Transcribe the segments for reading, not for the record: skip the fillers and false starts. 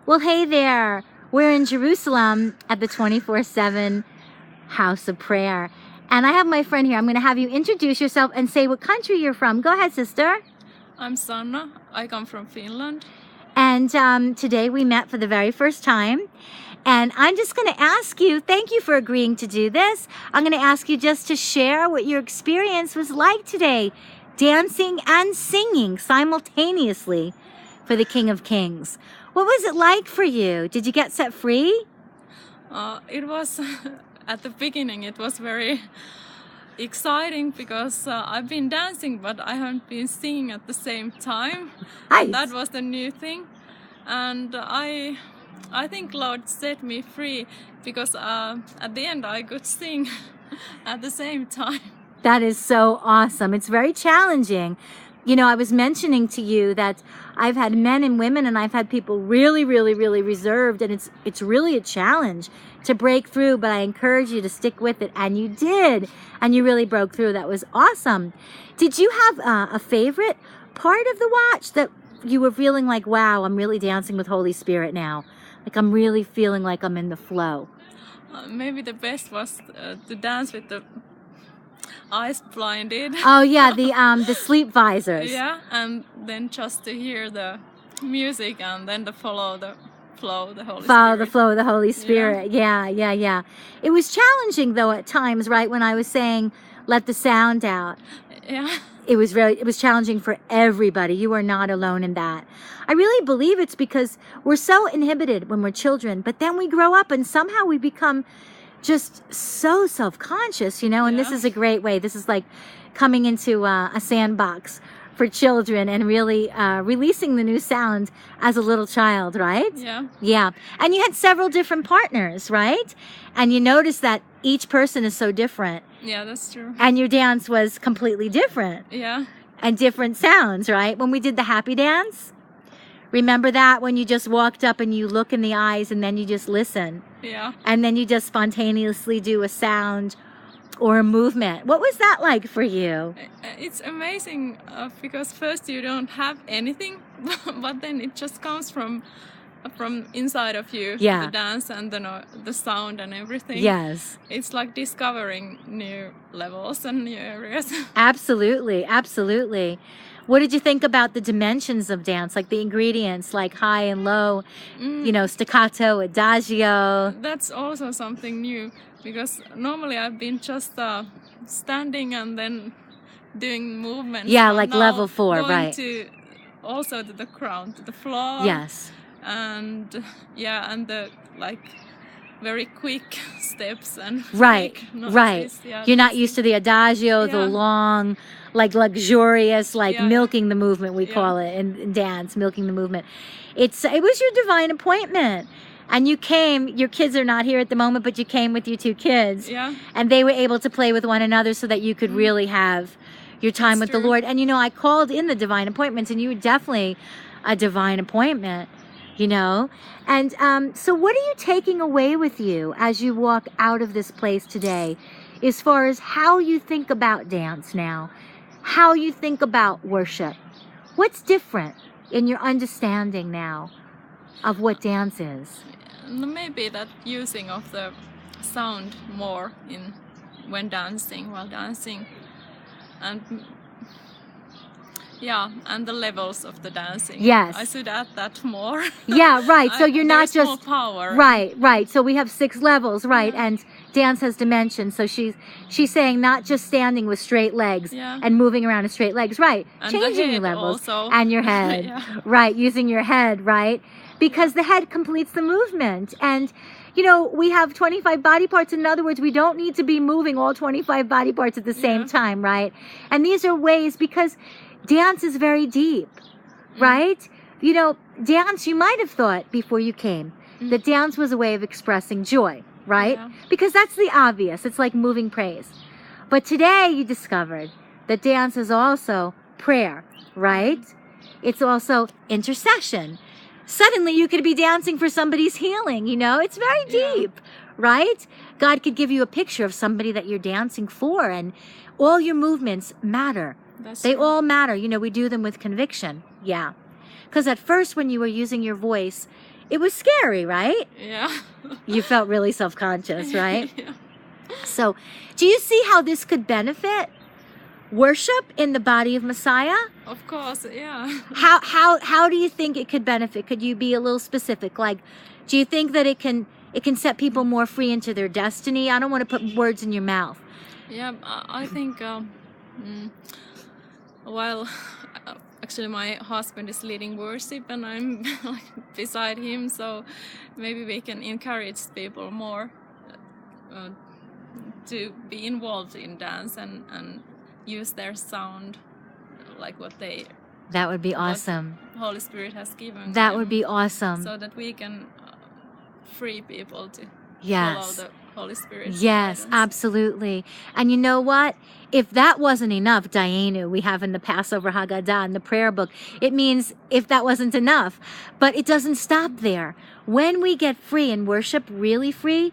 Well, hey there. We're in Jerusalem at the 24/7 House of Prayer. And I have my friend here. I'm going to have you introduce yourself and say what country you're from. Go ahead, sister. I'm Sanna. I come from Finland. And today we met for the very first time. And I'm just going to ask you, thank you for agreeing to do this. I'm going to ask you just to share what your experience was like today, dancing and singing simultaneously for the King of Kings. What was it like for you? Did you get set free? It was, at the beginning, it was very exciting because I've been dancing, but I haven't been singing at the same time. Nice. That was the new thing. And I think Lord set me free because at the end I could sing at the same time. That is so awesome. It's very challenging. You know, I was mentioning to you that I've had men and women, and I've had people really, really, really reserved, and it's really a challenge to break through, but I encourage you to stick with it, and you did, and you really broke through. That was awesome. Did you have a favorite part of the watch that you were feeling like, wow, I'm really dancing with Holy Spirit now? Like I'm really feeling like I'm in the flow. Maybe the best was to dance with the eyes blinded. Oh yeah, the sleep visors. Yeah, and then just to hear the music and then to follow the flow, the Holy Follow Spirit. the flow of the Holy Spirit. Yeah. It was challenging though at times, right? When I was saying, let the sound out. Yeah. It was challenging for everybody. You are not alone in that. I really believe it's because we're so inhibited when we're children, but then we grow up and somehow we become just so self-conscious, you know, and this Yeah. is a great way. This is like coming into a sandbox for children and really releasing the new sound as a little child, right? Yeah. Yeah. And you had several different partners, right? And you noticed that each person is so different. Yeah, that's true. And your dance was completely different Yeah. and different sounds, right? When we did the happy dance, remember that when you just walked up and you look in the eyes and then you just listen Yeah. and then you just spontaneously do a sound or a movement. What was that like for you? It's amazing because first you don't have anything, but then it just comes from inside of you. Yeah. The dance and the sound and everything. Yes. It's like discovering new levels and new areas. Absolutely. What did you think about the dimensions of dance, like the ingredients, like high and low, you know, staccato, adagio? That's also something new because normally I've been just standing and then doing movements. Yeah, but like now level 4, going right. Also to the ground, to the floor. Yes. And yeah, and the like very quick steps and Right. quick noises. Right. Yeah, You're not used to the adagio, the Yeah. long, like luxurious, like Yeah. milking the movement, we Yeah. call it in dance, milking the movement. It was your divine appointment. And you came, your kids are not here at the moment, but you came with your 2 kids. Yeah. And they were able to play with one another so that you could really have your time with That's the true. Lord. And you know, I called in the divine appointments, and you were definitely a divine appointment, you know. And so what are you taking away with you as you walk out of this place today, as far as how you think about dance now, how you think about worship? What's different in your understanding now of what dance is? Maybe that using of the sound more while dancing, and yeah, and the levels of the dancing. Yes. I should add that more. Yeah, right. So you're not there's more just power. right. So we have 6 levels, right? Yeah. And dance has dimensions. So she's saying not just standing with straight legs Yeah. and moving around with straight legs, right? And the Changing your head levels also. and your head, Yeah. right? Using your head, right? Because the head completes the movement. And you know, we have 25 body parts. In other words, we don't need to be moving all 25 body parts at the same Yeah. time, right? And these are ways, because dance is very deep, right? You know, dance, you might have thought before you came that dance was a way of expressing joy, right? Yeah. Because that's the obvious. It's like moving praise. But today you discovered that dance is also prayer, right? It's also intercession. Suddenly you could be dancing for somebody's healing, you know? It's very Yeah. deep, right? God could give you a picture of somebody that you're dancing for, and all your movements matter. They all matter. You know, we do them with conviction. Yeah. Because at first when you were using your voice, it was scary, right? Yeah. You felt really self-conscious, right? Yeah. So, do you see how this could benefit worship in the body of Messiah? Of course, yeah. How do you think it could benefit? Could you be a little specific? Like, do you think that it can set people more free into their destiny? I don't want to put words in your mouth. Yeah, I think, well, actually my husband is leading worship and I'm like beside him, so maybe we can encourage people more to be involved in dance and use their sound like what That would be awesome. Holy Spirit has given That them, would be awesome. so that we can free people to Yes. follow the Holy Spirit's Yes, guidance. absolutely. And you know what? If that wasn't enough, Dayenu, we have in the Passover Haggadah, in the prayer book, it means if that wasn't enough. But it doesn't stop there. When we get free and worship really free,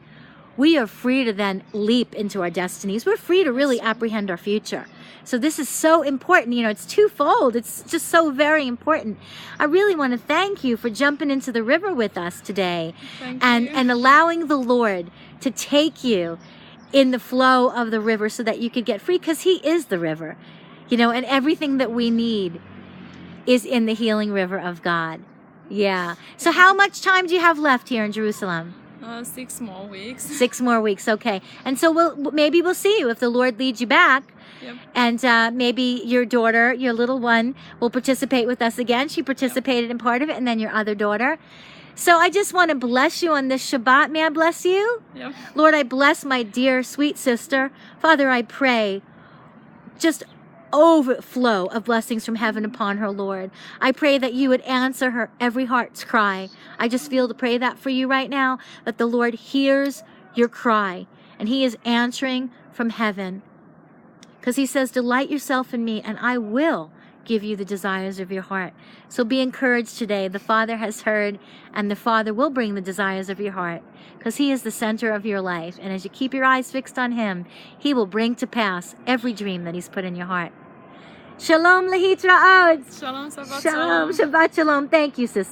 we are free to then leap into our destinies. We're free to really apprehend our future. So this is so important. You know, it's twofold. It's just so very important. I really want to thank you for jumping into the river with us today Thank and you. allowing the Lord to take you in the flow of the river so that you could get free, because he is the river, you know, and everything that we need is in the healing river of God. Yeah. So how much time do you have left here in Jerusalem? 6 more weeks. 6 more weeks. Okay. And so maybe we'll see you if the Lord leads you back. Yep. And maybe your daughter, your little one, will participate with us again. She participated in part of it, and then your other daughter. So I just want to bless you on this Shabbat. May I bless you? Yep. Lord, I bless my dear, sweet sister. Father, I pray just overflow of blessings from heaven upon her, Lord. I pray that you would answer her every heart's cry. I just feel to pray that for you right now, that the Lord hears your cry, and he is answering from heaven. Because he says, delight yourself in me, and I will give you the desires of your heart. So be encouraged today. The Father has heard, and the Father will bring the desires of your heart, because he is the center of your life. And as you keep your eyes fixed on him, he will bring to pass every dream that he's put in your heart. Shalom lehitraot. Shalom, Shabbat Shalom, shalom. Shabbat shalom. Thank you, sister.